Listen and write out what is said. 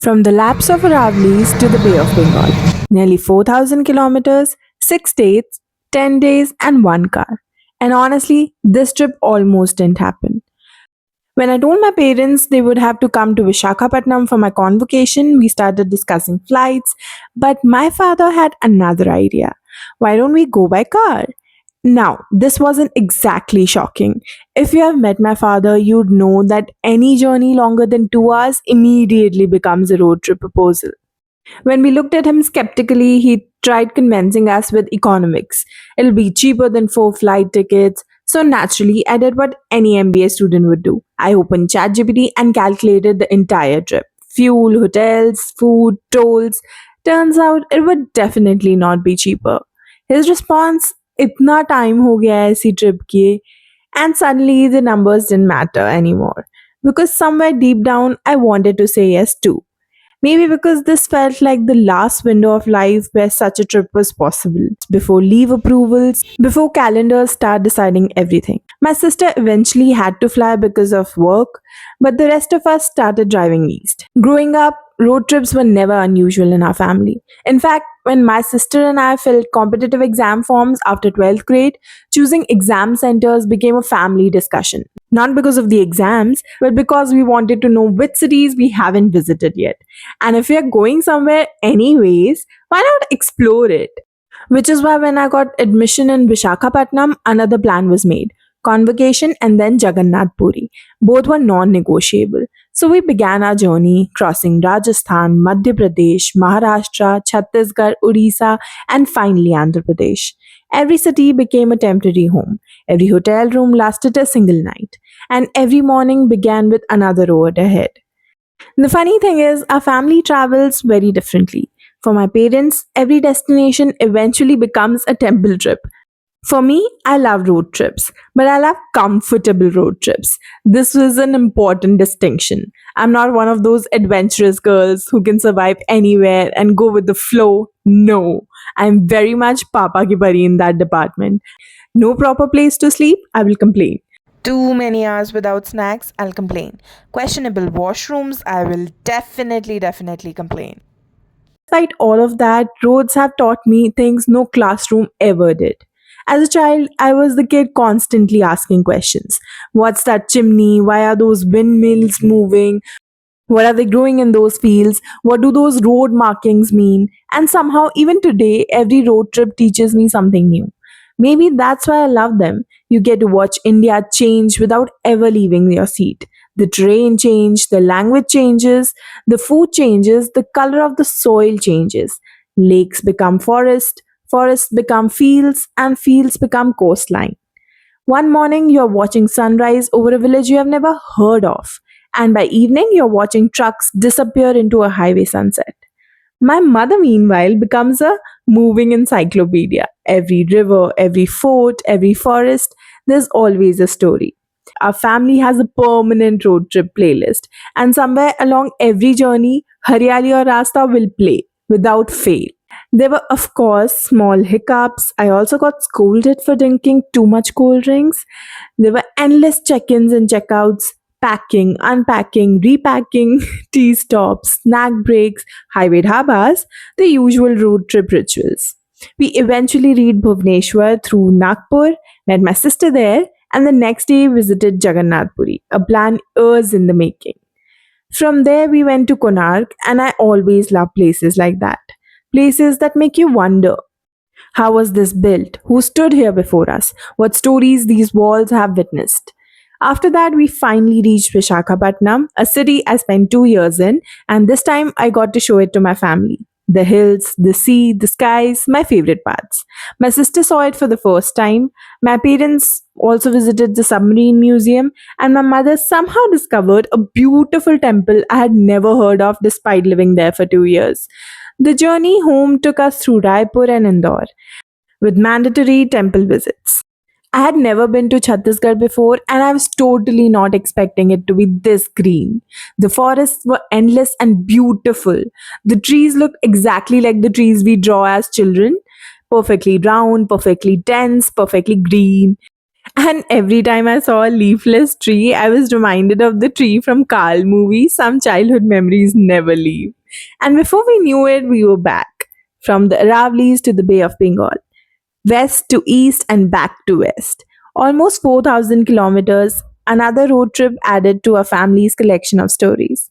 From the laps of Aravallis to the Bay of Bengal. Nearly 4,000 kilometers, 6 states, 10 days, and one car. And honestly, this trip almost didn't happen. When I told my parents they would have to come to Visakhapatnam for my convocation, we started discussing flights. But my father had another idea. Why don't we go by car? Now, this wasn't exactly shocking. If you have met my father, you'd know that any journey longer than 2 hours immediately becomes a road trip proposal. When we looked at him skeptically, he tried convincing us with economics. It'll be cheaper than 4 flight tickets. So naturally, I did what any MBA student would do. I opened ChatGPT and calculated the entire trip. Fuel, hotels, food, tolls. Turns out it would definitely not be cheaper. His response, इतना time हो गया है ऐसी trip किए, and suddenly the numbers didn't matter anymore. Because somewhere deep down, I wanted to say yes too. Maybe because this felt like the last window of life where such a trip was possible. Before leave approvals, before calendars start deciding everything. My sister eventually had to fly because of work, but the rest of us started driving east. Growing up, road trips were never unusual in our family. In fact, when my sister and I filled competitive exam forms after 12th grade, choosing exam centers became a family discussion. Not because of the exams, but because we wanted to know which cities we haven't visited yet. And if we are going somewhere anyways, why not explore it? Which is why when I got admission in Visakhapatnam, another plan was made. Convocation and then Jagannath Puri. Both were non-negotiable. So we began our journey crossing Rajasthan, Madhya Pradesh, Maharashtra, Chhattisgarh, Odisha, and finally Andhra Pradesh. Every city became a temporary home. Every hotel room lasted a single night. And every morning began with another road ahead. The funny thing is, our family travels very differently. For my parents, every destination eventually becomes a temple trip. For me, I love road trips, but I love comfortable road trips. This was an important distinction. I'm not one of those adventurous girls who can survive anywhere and go with the flow. No, I'm very much Papa ki pari in that department. No proper place to sleep, I will complain. Too many hours without snacks, I'll complain. Questionable washrooms, I will definitely complain. Despite all of that, roads have taught me things no classroom ever did. As a child, I was the kid constantly asking questions. What's that chimney? Why are those windmills moving? What are they growing in those fields? What do those road markings mean? And somehow, even today, every road trip teaches me something new. Maybe that's why I love them. You get to watch India change without ever leaving your seat. The terrain change, the language changes, the food changes, the color of the soil changes. Lakes become forest, forests become fields, and fields become coastline. One morning you're watching sunrise over a village you have never heard of, and by evening you're watching trucks disappear into a highway sunset. My mother, meanwhile, becomes a moving encyclopedia. Every river, every fort, every forest, there's always a story. Our family has a permanent road trip playlist, and somewhere along every journey, Haryali or Rasta will play without fail. There were, of course, small hiccups. I also got scolded for drinking too much cold drinks. There were endless check ins and checkouts, packing, unpacking, repacking, tea stops, snack breaks, highway dhabas, the usual road trip rituals. We eventually reached Bhubaneswar through Nagpur, met my sister there, and the next day visited Jagannath Puri, a plan years in the making. From there, we went to Konark, and I always love places like that. Places that make you wonder, how was this built? Who stood here before us? What stories these walls have witnessed? After that, we finally reached Visakhapatnam, a city I spent 2 years in, and this time I got to show it to my family. The hills, the sea, the skies, my favorite parts. My sister saw it for the first time. My parents also visited the submarine museum, and my mother somehow discovered a beautiful temple I had never heard of despite living there for 2 years. The journey home took us through Udaipur and Indore with mandatory temple visits. I had never been to Chhattisgarh before and I was totally not expecting it to be this green. The forests were endless and beautiful. The trees looked exactly like the trees we draw as children, perfectly round, perfectly dense, perfectly green. And every time I saw a leafless tree, I was reminded of the tree from Carl movie. Some childhood memories never leave. And before we knew it, we were back. From the Aravallis to the Bay of Bengal, west to east and back to west. Almost 4,000 kilometers, another road trip added to our family's collection of stories.